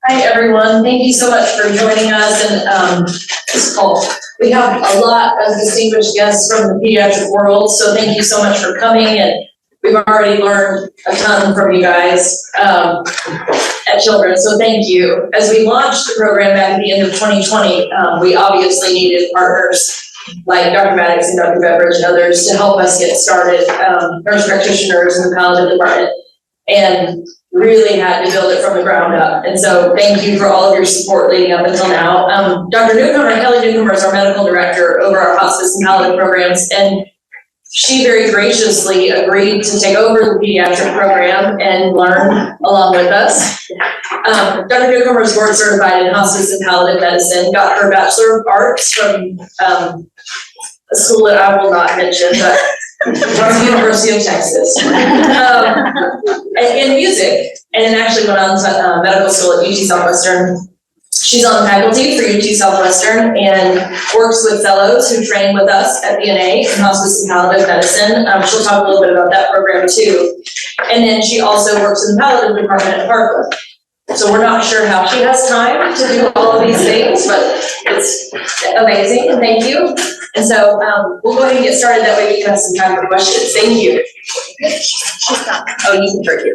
Hi, everyone. Thank you so much for joining us and this call. We have a lot of distinguished guests from the pediatric world, so thank you so much for coming, and we've already learned a ton from you guys at Children, so thank you. As we launched the program back at the end of 2020, we obviously needed partners like Dr. Maddox and Dr. Beveridge and others to help us get started, nurse practitioners in the palliative department, and really had to build it from the ground up. And so thank you for all of your support leading up until now. Dr. Newcomer, Kelly Newcomer, is our medical director over our hospice and palliative programs, and she very graciously agreed to take over the pediatric program and learn along with us. Dr. Newcomer is board certified in hospice and palliative medicine, got her Bachelor of Arts from a school that I will not mention, but from the University of Texas, in music, and then actually went on to medical school at UT Southwestern. She's on faculty for UT Southwestern and works with fellows who train with us at VNA in hospice and palliative medicine. She'll talk a little bit about that program too. And then she also works in the palliative department at Parkland. So we're not sure how she has time to do all of these things, but it's amazing, and thank you. And so we'll go ahead and get started, that way we can have some time for questions. Thank you. She's not. Oh, you can turn here.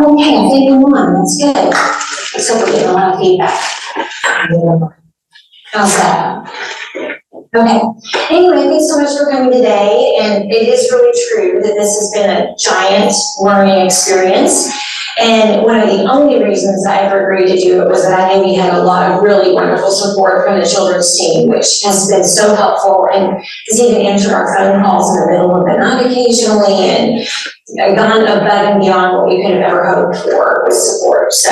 Okay, I think we're on, that's good. Except we're getting a lot of feedback. How's that? Okay, anyway, thanks so much for coming today, and it is really true that this has been a giant learning experience. And one of the only reasons I ever agreed to do it was that I knew we had a lot of really wonderful support from the children's team, which has been so helpful and has even answered our phone calls in the middle of the night occasionally and gone above and beyond what we could have ever hoped for with support. So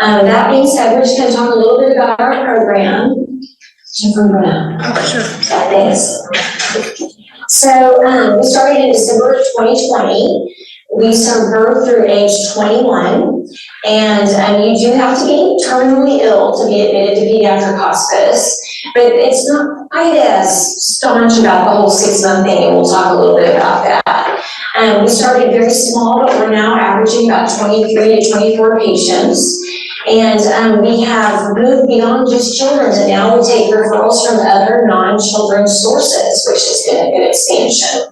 that being said, we're just going to talk a little bit about our program. Sure. Thanks. So we started in December of 2020. We serve birth through age 21, and you do have to be terminally ill to be admitted to pediatric hospice, but it's not quite as staunch about the whole 6-month thing, and we'll talk a little bit about that. We started very small, but we're now averaging about 23 to 24 patients, and we have moved beyond just children's, and now we take referrals from other non-children's sources, which has been a good expansion.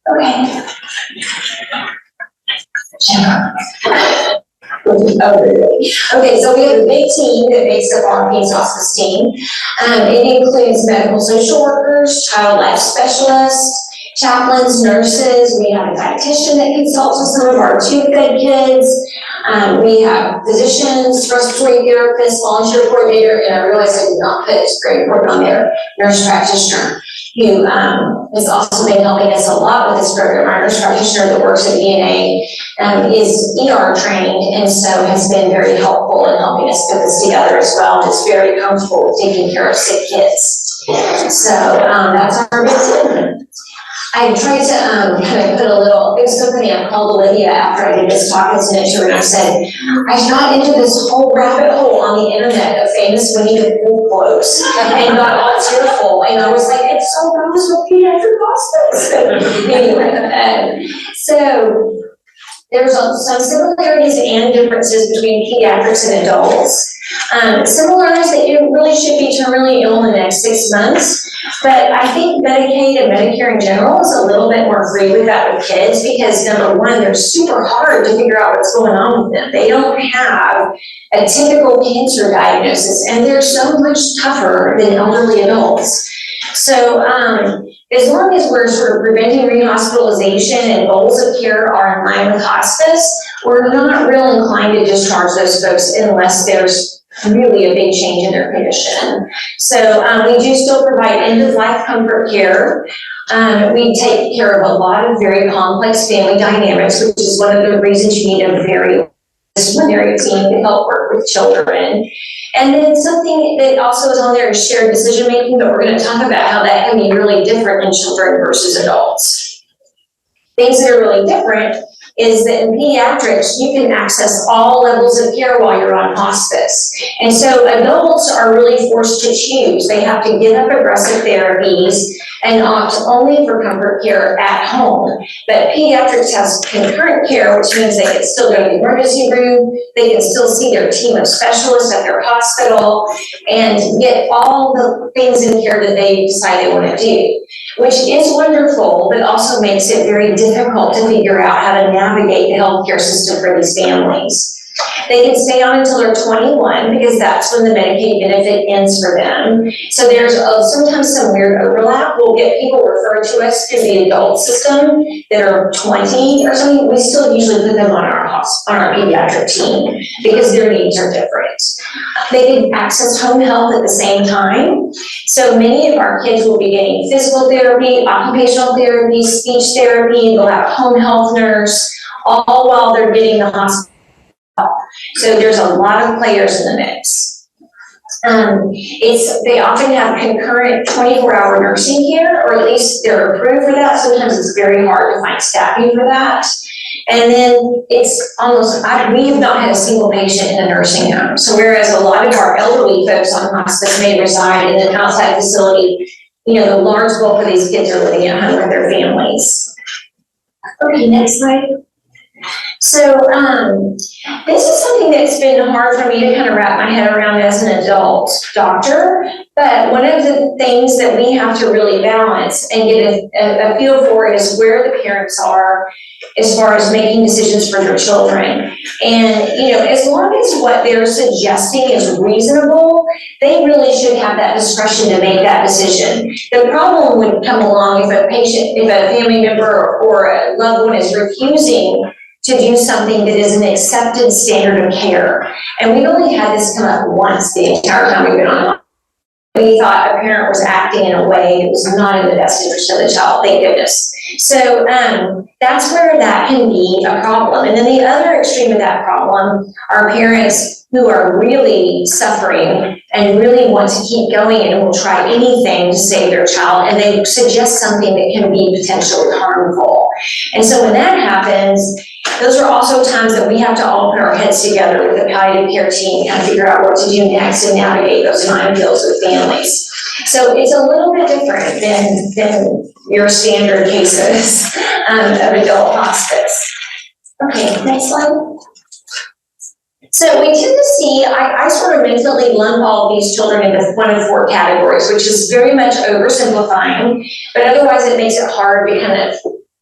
Okay. Okay, so we have a big team that makes up our Peds hospice team. It includes medical social workers, child life specialists, chaplains, nurses. We have a dietitian that consults with some of our tube-fed kids. We have physicians, respiratory therapists, volunteer coordinator, and I realize I did not put, it's very important on there, nurse practitioner, who has also been helping us a lot with this program. Our nurse practitioner that works at VNA is ER trained, and so has been very helpful in helping us put this together as well, and is very comfortable with taking care of sick kids. So that's our big team. I tried to kind of put a little, it was so funny, I called Olivia after I did this talk and sent it to her, and I said, I got into this whole rabbit hole on the internet of famous Winnie the Pooh quotes and got all tearful, and I was like, it's so gross with pediatric hospice. Anyway, so there's some similarities and differences between pediatrics and adults. Similarities that you really should be terminally ill in the next 6 months, but I think Medicaid and Medicare in general is a little bit more free with that with kids because number one, they're super hard to figure out what's going on with them. They don't have a typical cancer diagnosis, and they're so much tougher than elderly adults. So as long as we're sort of preventing rehospitalization and goals of care are in line with hospice, we're not real inclined to discharge those folks unless there's really a big change in their condition. So we do still provide end-of-life comfort care. We take care of a lot of very complex family dynamics, which is one of the reasons you need a very disciplinary team to help work with children. And then something that also is on there is shared decision making, but we're going to talk about how that can be really different in children versus adults. Things that are really different is that in pediatrics, you can access all levels of care while you're on hospice. And so adults are really forced to choose. They have to give up aggressive therapies and opt only for comfort care at home. But pediatrics has concurrent care, which means they can still go to the emergency room, they can still see their team of specialists at their hospital, and get all the things in care that they decide they want to do, which is wonderful, but also makes it very difficult to figure out how to navigate the healthcare system for these families. They can stay on until they're 21 because that's when the Medicaid benefit ends for them. So there's sometimes some weird overlap. We'll get people referred to us through the adult system that are 20 or something. We still usually put them on our pediatric team because their needs are different. They can access home health at the same time. So many of our kids will be getting physical therapy, occupational therapy, speech therapy. They'll have a home health nurse, all while they're getting the hospital. So there's a lot of players in the mix. They often have concurrent 24-hour nursing care, or at least they're approved for that. Sometimes it's very hard to find staffing for that. And then it's almost, we have not had a single patient in a nursing home. So whereas a lot of our elderly folks on hospice may reside in an outside facility, the large bulk of these kids are living at home with their families. Okay, next slide. So this is something that's been hard for me to kind of wrap my head around as an adult doctor, but one of the things that we have to really balance and get a feel for is where the parents are as far as making decisions for their children. And, as long as what they're suggesting is reasonable, they really should have that discretion to make that decision. The problem would come along if a family member or a loved one is refusing to do something that is an accepted standard of care. And we only had this come up once the entire time we've been on. We thought a parent was acting in a way that was not in the best interest of the child, thank goodness. So that's where that can be a problem. And then the other extreme of that problem are parents who are really suffering and really want to keep going and will try anything to save their child, and they suggest something that can be potentially harmful. And so when that happens, those are also times that we have to all put our heads together with the palliative care team and figure out what to do next and navigate those minefields with families. So it's a little bit different than your standard cases of adult hospice. Okay, next slide. So we tend to see, I sort of mentally lump all these children into one of four categories, which is very much oversimplifying, but otherwise it makes it hard to kind of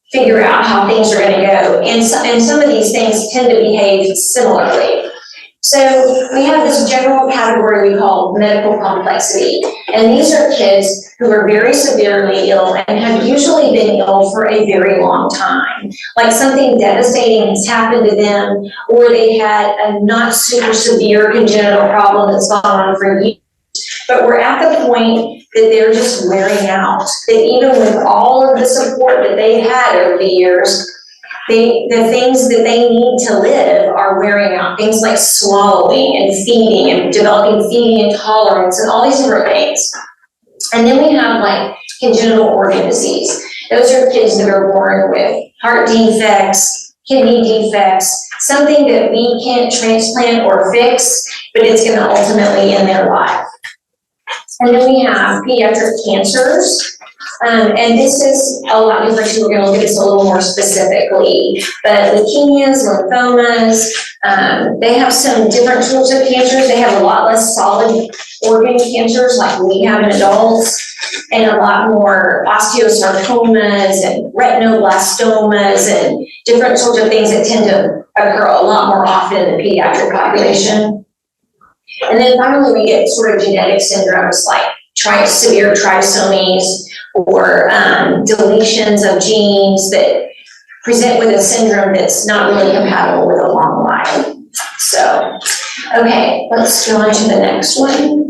figure out how things are going to go. And some of these things tend to behave similarly. So we have this general category we call medical complexity. And these are kids who are very severely ill and have usually been ill for a very long time. Like something devastating has happened to them, or they had a not super severe congenital problem that's gone on for years. But we're at the point that they're just wearing out. That even with all of the support that they've had over the years, the things that they need to live are wearing out. Things like swallowing and feeding and developing feeding intolerance and all these different things. And then we have like congenital organ disease. Those are kids that are born with heart defects, kidney defects, something that we can't transplant or fix, but it's going to ultimately end their life. And then we have pediatric cancers. And this is a lot different, so we're going to look at this a little more specifically. But leukemias, lymphomas, they have some different sorts of cancers. They have a lot less solid organ cancers like we have in adults, and a lot more osteosarcomas and retinoblastomas and different sorts of things that tend to occur a lot more often in the pediatric population. And then finally, we get sort of genetic syndromes like severe trisomies or deletions of genes that present with a syndrome that's not really compatible with a long life. So, okay, let's go on to the next one.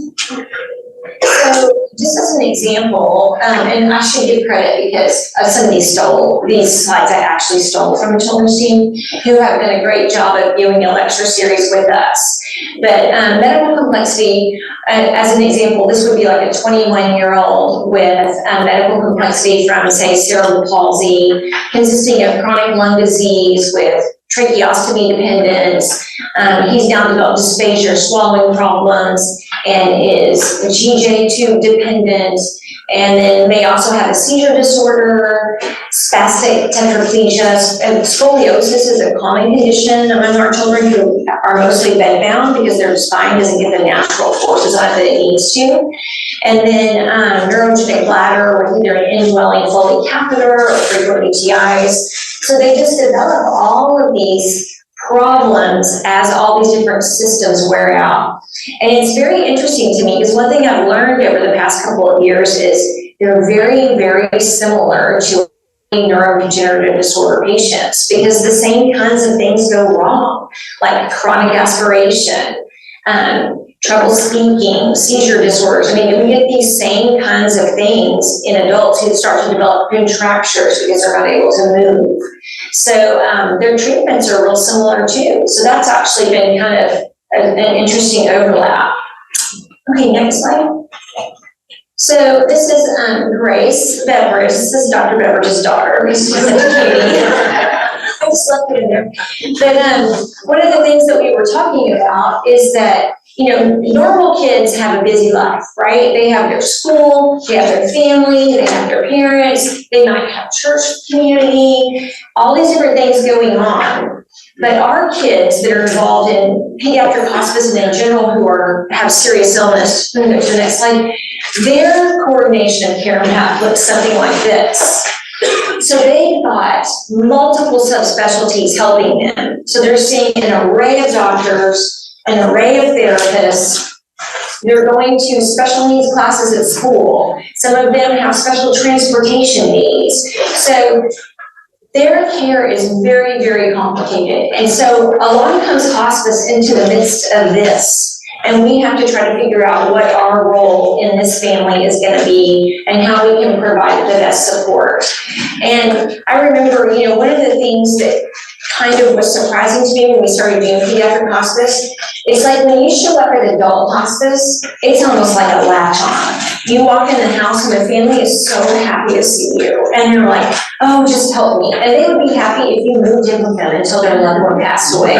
So just as an example, and I should give credit because some of these slides I actually stole from the children's team, who have done a great job of doing a lecture series with us. But medical complexity, as an example, this would be like a 21-year-old with medical complexity from, say, cerebral palsy, consisting of chronic lung disease with tracheostomy dependence. He's now developed dysphagia, swallowing problems, and is GJ tube dependent, and then may also have a seizure disorder, spastic tetraplegia, and scoliosis is a common condition among our children who are mostly bedbound because their spine doesn't get the natural forces on it that it needs to. And then neurogenic bladder with either an indwelling Foley catheter or frequent UTIs. So they just develop all of these problems as all these different systems wear out. And it's very interesting to me because one thing I've learned over the past couple of years is they're very, very similar to neurodegenerative disorder patients because the same kinds of things go wrong, like chronic aspiration, trouble speaking, seizure disorders. I mean, we get these same kinds of things in adults who start to develop contractures because they're not able to move. So their treatments are real similar too. So that's actually been kind of an interesting overlap. Okay, next slide. So this is Grace Beveridge. This is Dr. Beveridge's daughter. She's such a cutie. I just left it in there. But one of the things that we were talking about is that, you know, normal kids have a busy life, right? They have their school, they have their family, they have their parents, they might have church community, all these different things going on. But our kids that are involved in pediatric hospice and in general who have serious illness, go to the next slide, their coordination of care map looks something like this. So they've got multiple subspecialties helping them. So they're seeing an array of doctors, an array of therapists. They're going to special needs classes at school. Some of them have special transportation needs. So their care is very, very complicated. And so along comes hospice into the midst of this. And we have to try to figure out what our role in this family is going to be and how we can provide the best support. And I remember, you know, one of the things that kind of was surprising to me when we started doing pediatric hospice, it's like when you show up at adult hospice, it's almost like a latch on. You walk in the house and the family is so happy to see you. And you're like, oh, just help me. And they would be happy if you moved in with them until their loved one passed away.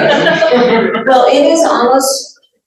Well,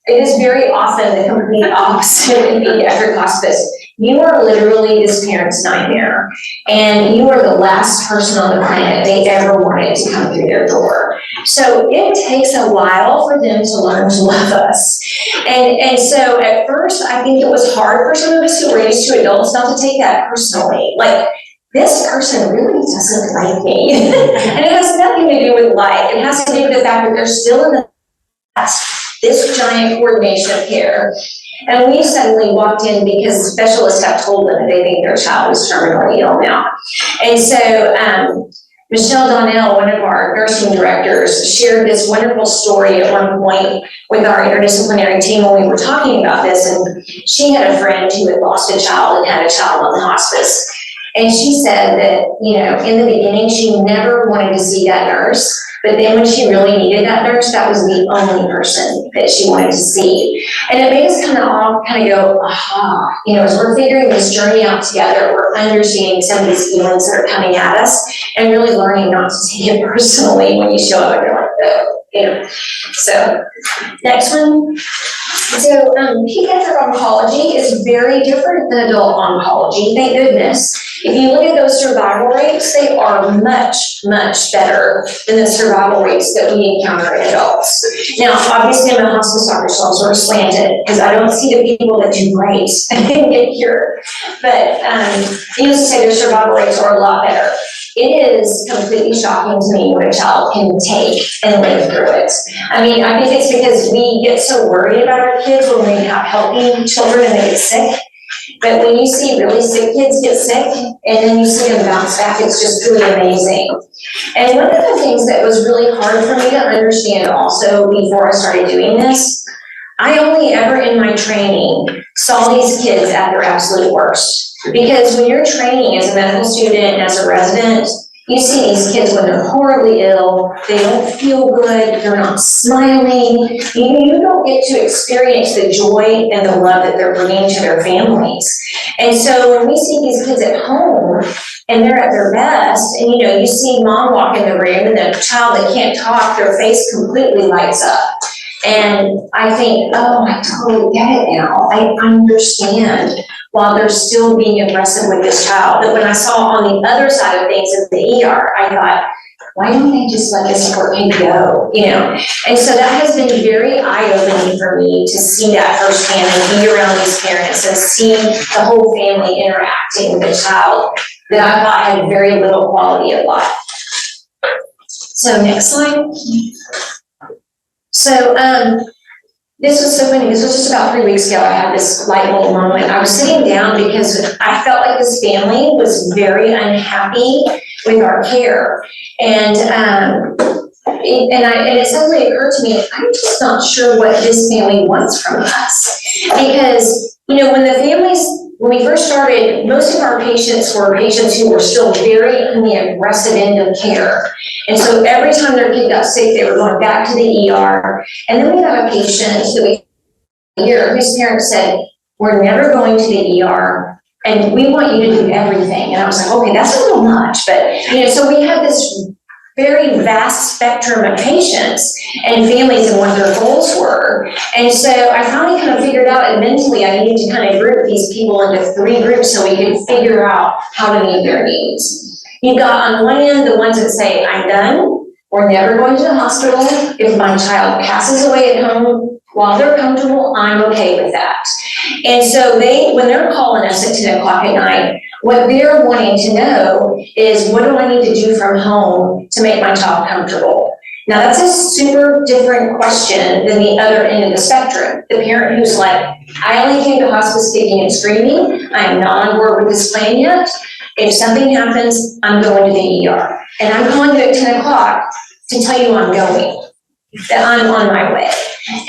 it is very often the complete opposite in pediatric hospice. You are literally this parent's nightmare, and you are the last person on the planet they ever wanted to come through their door. So it takes a while for them to learn to love us. And so at first, I think it was hard for some of us who were used to adults not to take that personally. Like, this person really doesn't like me. And it has nothing to do with like, it has to do with the fact that they're still in the past. This giant coordination of care. And we suddenly walked in because the specialists have told them that they think their child is terminally ill now. And so Michelle Donnell, one of our nursing directors, shared this wonderful story at one point with our interdisciplinary team when we were talking about this. And she had a friend who had lost a child and had a child on the hospice. And she said that, you know, in the beginning, she never wanted to see that nurse. But then when she really needed that nurse, that was the only person that she wanted to see. And it made us kind of go, aha, you know, as we're figuring this journey out together, we're understanding some of these feelings that are coming at us and really learning not to take it personally when you show up and you're like, oh, you know. So, next one. So, pediatric oncology is very different than adult oncology, thank goodness. If you look at those survival rates, they are much, much better than the survival rates that we encounter in adults. Now, obviously, I'm a hospice doctor, so I'm sort of slanted because I don't see the people that do great and get cured. But needless to say, their survival rates are a lot better. It is completely shocking to me what a child can take and live through it. I mean, I think it's because we get so worried about our kids when we have healthy children and they get sick. But when you see really sick kids get sick and then you see them bounce back, it's just really amazing. And one of the things that was really hard for me to understand also before I started doing this, I only ever in my training saw these kids at their absolute worst. Because when you're training as a medical student and as a resident, you see these kids when they're horribly ill, they don't feel good, they're not smiling. You don't get to experience the joy and the love that they're bringing to their families. And so when we see these kids at home and they're at their best, and you see mom walk in the room and the child that can't talk, their face completely lights up. And I think, oh, I totally get it now. I understand while they're still being aggressive with this child. But when I saw on the other side of things in the ER, I thought, why don't they just let this poor kid go, And so that has been very eye-opening for me to see that firsthand and be around these parents and see the whole family interacting with a child that I thought had very little quality of life. So next slide. So this was so funny. This was just about 3 weeks ago. I had this light bulb moment. I was sitting down because I felt like this family was very unhappy with our care. And it suddenly occurred to me, I'm just not sure what this family wants from us. Because, when we first started, most of our patients were patients who were still very in the aggressive end of care. And so every time their kid got sick, they were going back to the ER. And then we got a patient that whose parents said, we're never going to the ER and we want you to do everything. And I was like, okay, that's a little much. But, so we had this very vast spectrum of patients and families and what their goals were. And so I finally kind of figured out, and mentally I needed to kind of group these people into 3 groups so we could figure out how to meet their needs. You've got on one end the ones that say, I'm done, we're never going to the hospital. If my child passes away at home while they're comfortable, I'm okay with that. And so when they're calling us at 10 o'clock at night, what they're wanting to know is, what do I need to do from home to make my child comfortable? Now that's a super different question than the other end of the spectrum. The parent who's like, I only came to hospice kicking and screaming. I'm not on board with this plan yet. If something happens, I'm going to the ER. And I'm calling you at 10 o'clock to tell you I'm going, that I'm on my way.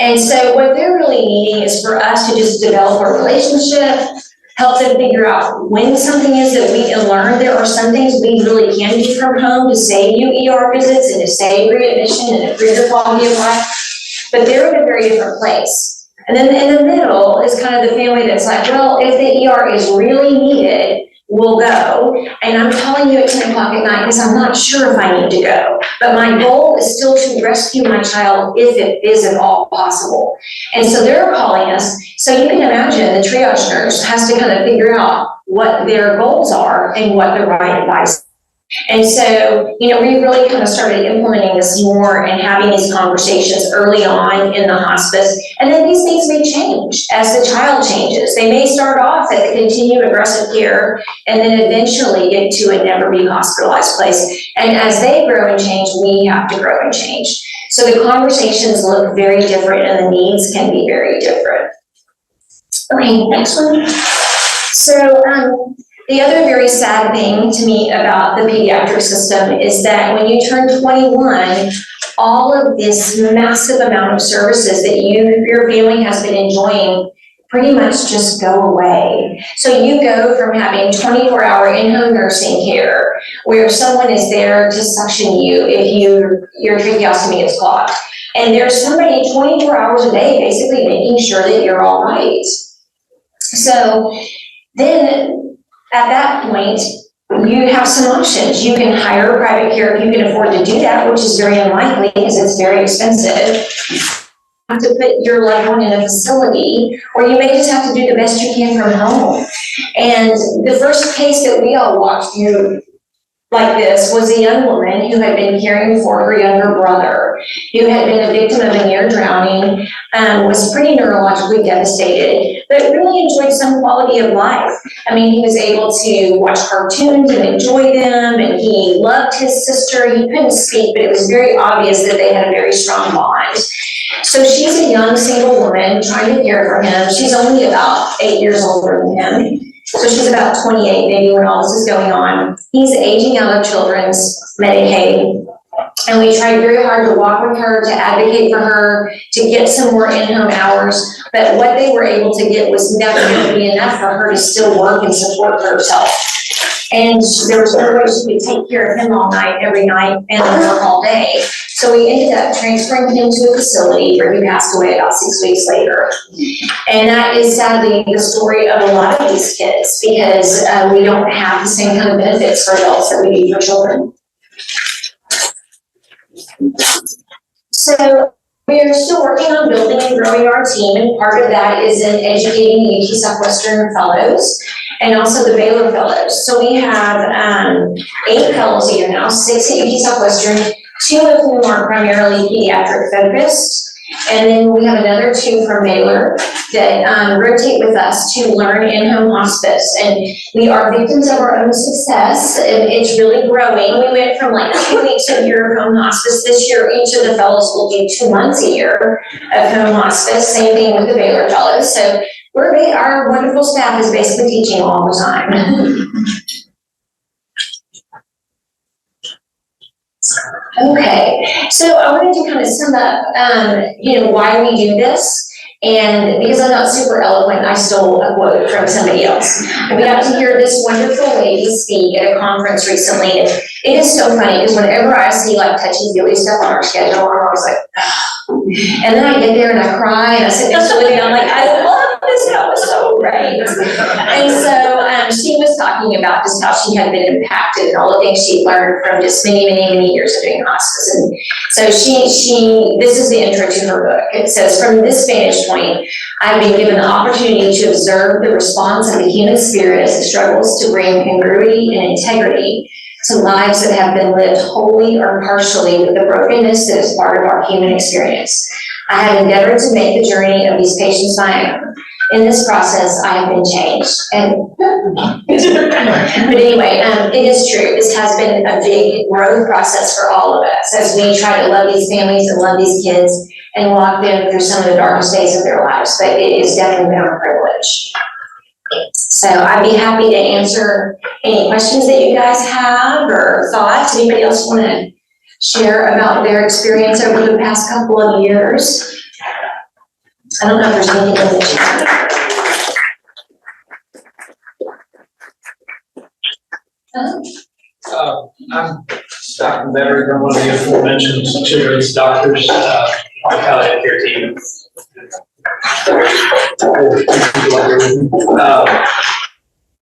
And so what they're really needing is for us to just develop a relationship, help them figure out when something is that we can learn. There are some things we really can do from home to save you ER visits and to save readmission and improve your quality of life, but they're in a very different place. And then in the middle is kind of the family that's like, well, if the ER is really needed, we'll go. And I'm calling you at 10 o'clock at night because I'm not sure if I need to go. But my goal is still to rescue my child if it is at all possible. And so they're calling us. So you can imagine the triage nurse has to kind of figure out what their goals are and what the right advice is. And so, we really kind of started implementing this more and having these conversations early on in the hospice. And then these things may change as the child changes. They may start off at the continued aggressive care and then eventually get to a never be hospitalized place. And as they grow and change, we have to grow and change. So the conversations look very different and the needs can be very different. Okay, next one. So, the other very sad thing to me about the pediatric system is that when you turn 21, all of this massive amount of services that your family has been enjoying pretty much just go away. So you go from having 24-hour in-home nursing care where someone is there to suction you if your tracheostomy is clogged. And there's somebody 24 hours a day basically making sure that you're all right. So then at that point, you have some options. You can hire private care if you can afford to do that, which is very unlikely because it's very expensive. You have to put your loved one in a facility, or you may just have to do the best you can from home. And the first case that we all walked through like this was a young woman who had been caring for her younger brother, who had been a victim of a near drowning, was pretty neurologically devastated, but really enjoyed some quality of life. I mean, he was able to watch cartoons and enjoy them, and he loved his sister. He couldn't speak, but it was very obvious that they had a very strong bond. So she's a young single woman trying to care for him. She's only about 8 years older than him. So she's about 28 maybe when all this is going on. He's aging out of children's Medicaid. And we tried very hard to walk with her, to advocate for her, to get some more in-home hours. But what they were able to get was never going to be enough for her to still work and support herself. And there was no way she could take care of him all night, every night, and work all day. So we ended up transferring him to a facility where he passed away about 6 weeks later. And that is sadly the story of a lot of these kids, because we don't have the same kind of benefits for adults that we do for children. So we are still working on building and growing our team, and part of that is in educating the UT Southwestern Fellows and also the Baylor Fellows. So we have 8 fellows here now, 6 at UT Southwestern, 2 of whom are primarily pediatric focused. And then we have another 2 from Baylor that rotate with us to learn in-home hospice. And we are victims of our own success, and it's really growing. We went from like 2 weeks a year of home hospice. This year, each of the fellows will do 2 months a year of home hospice. Same thing with the Baylor fellows. So our wonderful staff is basically teaching all the time. Okay, so I wanted to kind of sum up, why we do this. And because I'm not super eloquent, I stole a quote from somebody else. We got to hear this wonderful lady speak at a conference recently. And it is so funny because whenever I see like touchy-feely stuff on our schedule, I'm always like, oh. And then I get there and I cry and I sit next to Lydia, I'm like, I love this, that was so great. And so she was talking about just how she had been impacted and all the things she learned from just many, many, many years of doing hospice. And so this is the intro to her book. It says, from this vantage point, I've been given the opportunity to observe the response of the human spirit as it struggles to bring congruity and integrity to lives that have been lived wholly or partially with the brokenness that is part of our human experience. I have endeavored to make the journey of these patients my own. In this process, I have been changed. But anyway, it is true. This has been a big growth process for all of us as we try to love these families and love these kids and walk them through some of the darkest days of their lives. But it has definitely been a privilege. So I'd be happy to answer any questions that you guys have or thoughts. Anybody else want to share about their experience over the past couple of years? I don't know if there's anything in the chat. I'm Dr. Better, I'm one of the aforementioned children's doctors on the palliative care team.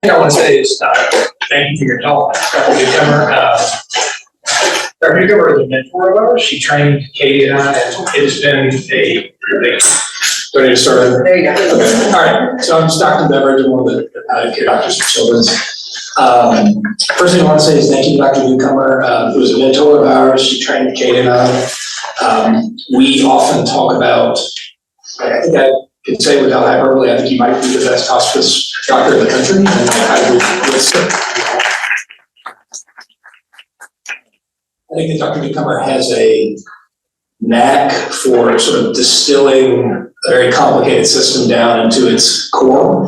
Thing I want to say is thank you for your talk, Dr. Newcomer. Dr. Newcomer is a mentor of ours. She trained Katie and I, and it has been a big. Do I need to start over? There you go. Okay. All right. So I'm Dr. Beveridge, one of the care doctors for children's. First thing I want to say is thank you, Dr. Newcomer, who was a mentor of ours. She trained Katie and I. We often talk about, I think I can say without hyperbole, I think you might be the best hospice doctor in the country. And I think that Dr. Newcomer has a knack for sort of distilling a very complicated system down into its core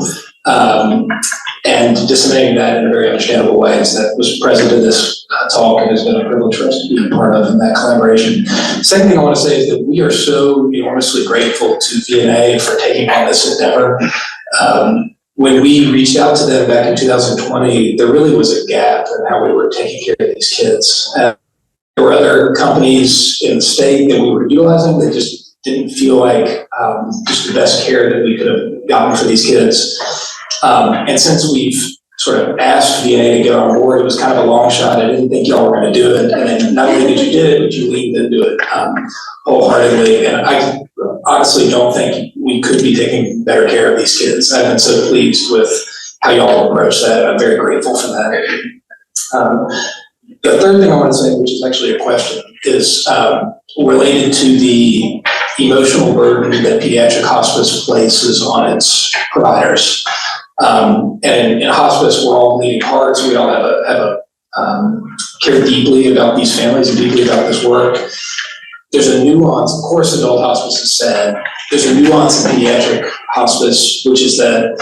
and disseminating that in a very understandable way. So that was present in this talk and has been a privilege for us to be a part of in that collaboration. Second thing I want to say is that we are so enormously grateful to VNA for taking on this endeavor. When we reached out to them back in 2020, there really was a gap in how we were taking care of these kids. There were other companies in the state that we were utilizing that just didn't feel like just the best care that we could have gotten for these kids. And since we've sort of asked VNA to get on board, it was kind of a long shot. I didn't think y'all were going to do it. And then not only did you do it, but you leaned into it wholeheartedly. And I honestly don't think we could be taking better care of these kids. I've been so pleased with how y'all approach that. I'm very grateful for that. The third thing I want to say, which is actually a question, is related to the emotional burden that pediatric hospice places on its providers. And in hospice, we're all bleeding hearts. We all have care deeply about these families and deeply about this work. There's a nuance, of course, adult hospice is sad. There's a nuance in pediatric hospice, which is that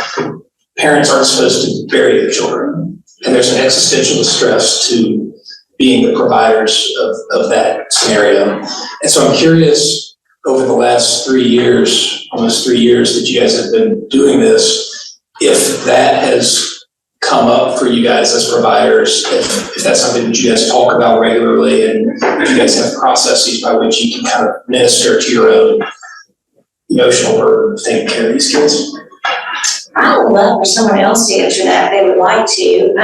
parents aren't supposed to bury their children. And there's an existential distress to being the providers of that scenario. And so I'm curious, over the last 3 years, almost 3 years that you guys have been doing this, if that has come up for you guys as providers, if that's something that you guys talk about regularly, and if you guys have processes by which you can kind of minister to your own emotional burden of taking care of these kids. I would love for someone else to answer that if they would like to.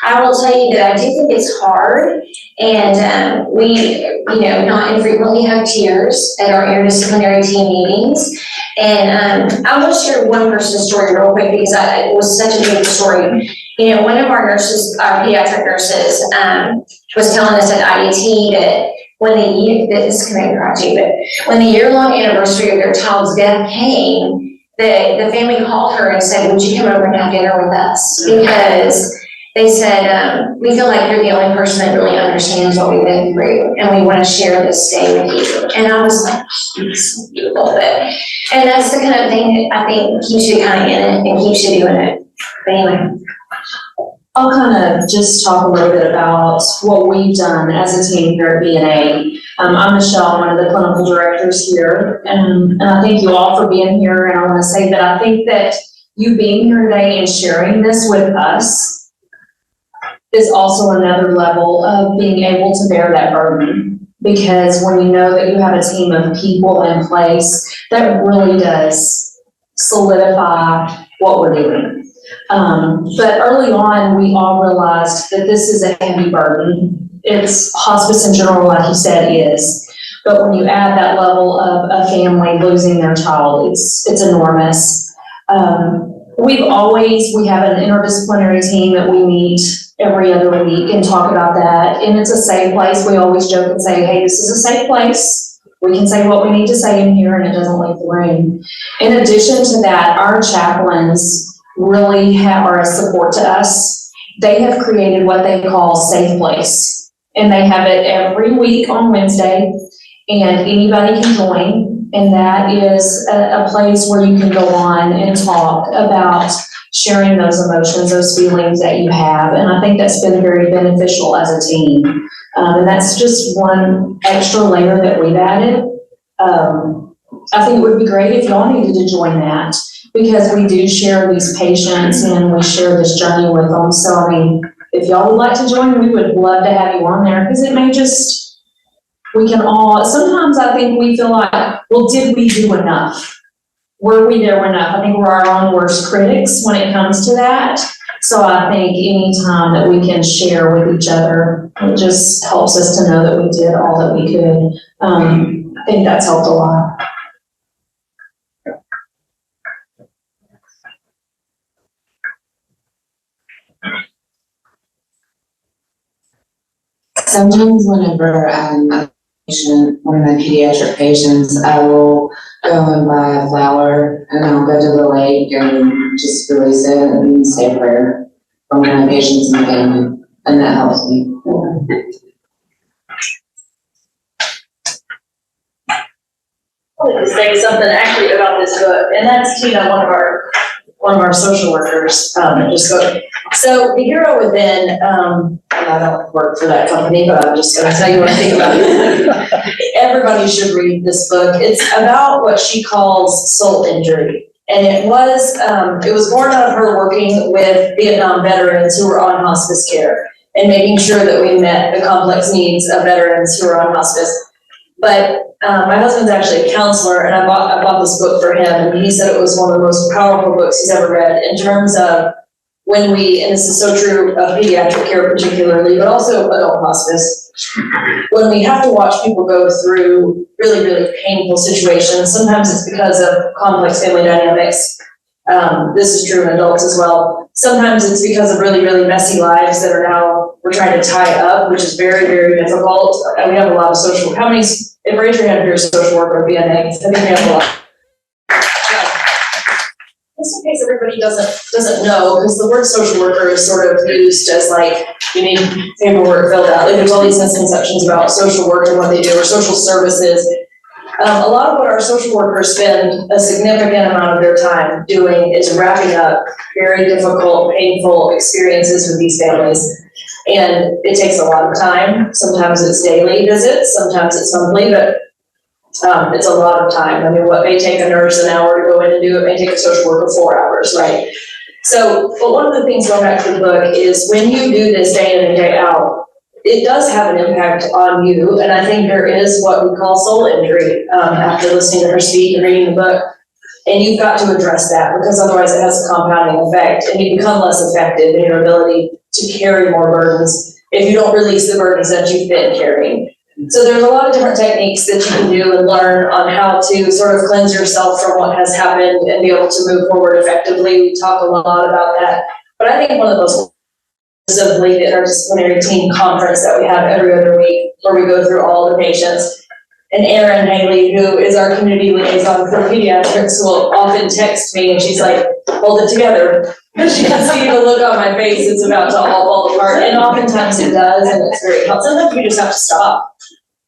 I will tell you that I do think it's hard, and we, not infrequently have tears at our interdisciplinary team meetings. And I want to share one person's story real quick because it was such a big story. One of our nurses, our pediatric nurses, was telling us at IDT that when the year-long anniversary of their child's death came, the family called her and said, "Would you come over and have dinner with us?" Because they said, "We feel like you're the only person that really understands what we've been through, and we want to share this day with you." And I was like, "It's so beautiful." And that's the kind of thing that I think keeps you kind of in it and keeps you doing it. But anyway. I'll kind of just talk a little bit about what we've done as a team here at VNA. I'm Michelle, one of the clinical directors here, and I thank you all for being here. And I want to say that I think that you being here today and sharing this with us is also another level of being able to bear that burden. Because when you know that you have a team of people in place, that really does solidify what we're doing. But early on, we all realized that this is a heavy burden. It's hospice in general, like you said, is. But when you add that level of a family losing their child, it's enormous. We have an interdisciplinary team that we meet every other week and talk about that. And it's a safe place. We always joke and say, "Hey, this is a safe place. We can say what we need to say in here and it doesn't leave the room." In addition to that, our chaplains really are a support to us. They have created what they call Safe Place, and they have it every week on Wednesday, and anybody can join, and that is a place where you can go on and talk about sharing those emotions, those feelings that you have, and I think that's been very beneficial as a team, and that's just one extra layer that we've added. I think it would be great if y'all needed to join that, because we do share these patients and we share this journey with them. So, I mean, if y'all would like to join, we would love to have you on there, because it may just, sometimes I think we feel like, well, did we do enough? Were we there enough? I think we're our own worst critics when it comes to that. So I think any time that we can share with each other, it just helps us to know that we did all that we could. I think that's helped a lot. Sometimes whenever I'm a patient, one of my pediatric patients, I will go and buy a flower and I'll go to the lake and just release it and say a prayer for my patients and family, and that helps me. I'll just say something actually about this book, and that's Tina, one of our social workers, just spoke. So the Hero Within, I don't work for that company, but I'm just gonna tell you what I think about it. Everybody should read this book. It's about what she calls soul injury. And it was born out of her working with Vietnam veterans who were on hospice care and making sure that we met the complex needs of veterans who are on hospice. But my husband's actually a counselor, and I bought this book for him, and he said it was one of the most powerful books he's ever read in terms of when and this is so true of pediatric care particularly, but also adult hospice, when we have to watch people go through really, really painful situations. Sometimes it's because of complex family dynamics. This is true in adults as well. Sometimes it's because of really, really messy lives that we're trying to tie up, which is very, very difficult. And we have a lot of how many, if raise your hand if you're a social worker or VNA, I think we have a lot. Just in case everybody doesn't know, because the word social worker is sort of used as like, you need paperwork filled out. Like there's all these misconceptions about social work and what they do, or social services. A lot of what our social workers spend a significant amount of their time doing is wrapping up very difficult, painful experiences with these families. And it takes a lot of time. Sometimes it's daily visits, sometimes it's monthly, but it's a lot of time. I mean, what may take a nurse an hour to go in and do, it may take a social worker 4 hours, right? So, but one of the things going back to the book is when you do this day in and day out, it does have an impact on you. And I think there is what we call soul injury after listening to her speak and reading the book. And you've got to address that because otherwise it has a compounding effect and you become less effective in your ability to carry more burdens if you don't release the burdens that you've been carrying. So there's a lot of different techniques that you can do and learn on how to sort of cleanse yourself from what has happened and be able to move forward effectively. We talk a lot about that. But I think one of those of the interdisciplinary team conference that we have every other week where we go through all the patients. And Erin Haley, who is our community liaison for pediatrics, will often text me and she's like, hold it together. She can see the look on my face, it's about to all fall apart. And oftentimes it does, and it's very helpful. Sometimes you just have to stop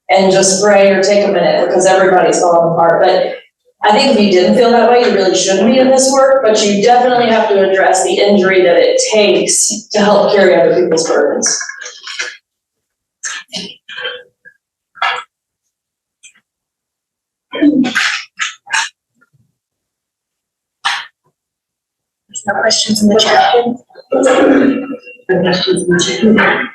and just pray or take a minute because everybody's falling apart. But I think if you didn't feel that way, you really shouldn't be in this work, but you definitely have to address the injury that it takes to help carry other people's burdens. No questions in the chat. No questions in the chat.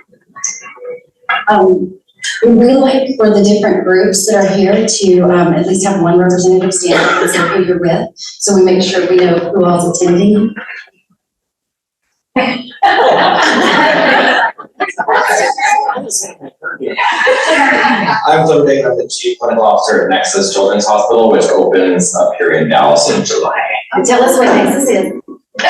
We really like for the different groups that are here to at least have one representative stand up and say who you're with, so we make sure we know who all's attending. I'm Cliff Baker, I'm the Chief Clinical Officer at Nexus Children's Hospital, which opens up here in Dallas in July. Tell us what Nexus is.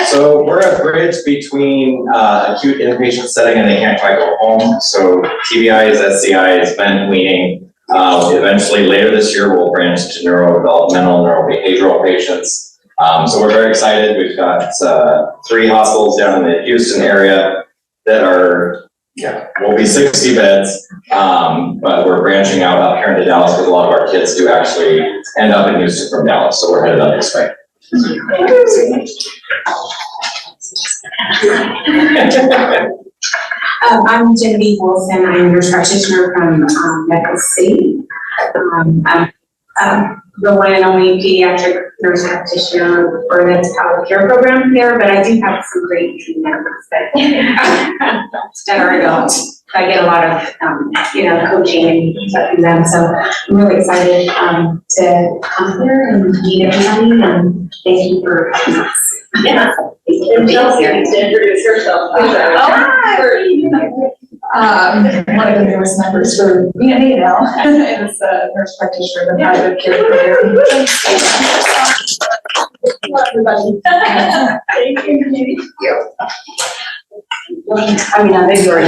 So we're a bridge between acute inpatient setting and they can't quite go home. So TBIs, SCIs, vent weaning. Eventually later this year, we'll branch to neurodevelopmental, neurobehavioral patients. So we're very excited. We've got 3 hospitals down in the Houston area that are, will be 60 beds, but we're branching out up here into Dallas because a lot of our kids do actually end up in Houston from Dallas. So we're headed up this way. I'm Genevieve Wilson. I'm a nurse practitioner from Medical City. I'm the one and only pediatric nurse practitioner for the palliative care program here, but I do have some great team members that are adults. I get a lot of, coaching and stuff from them. So I'm really excited to come here and meet everybody, and thank you for having us. Yeah. Chelsea needs to introduce herself. One of the newest members for VNA now, is a nurse practitioner in the palliative care program. Hello, everybody. Thank you. I mean, I think you're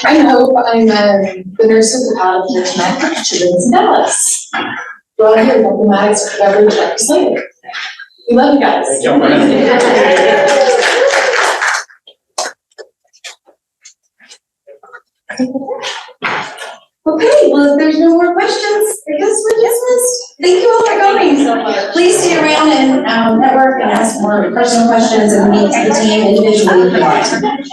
I'm Hope. I'm the nurse of the palliative care tonight for Children's in Dallas. Go out here and mathematics recovery practice later. We love you guys. Okay, well, if there's no more questions, I guess we're dismissed. Thank you all for coming so much. Please stay around and network and ask more personal questions and meet the team individually if you want.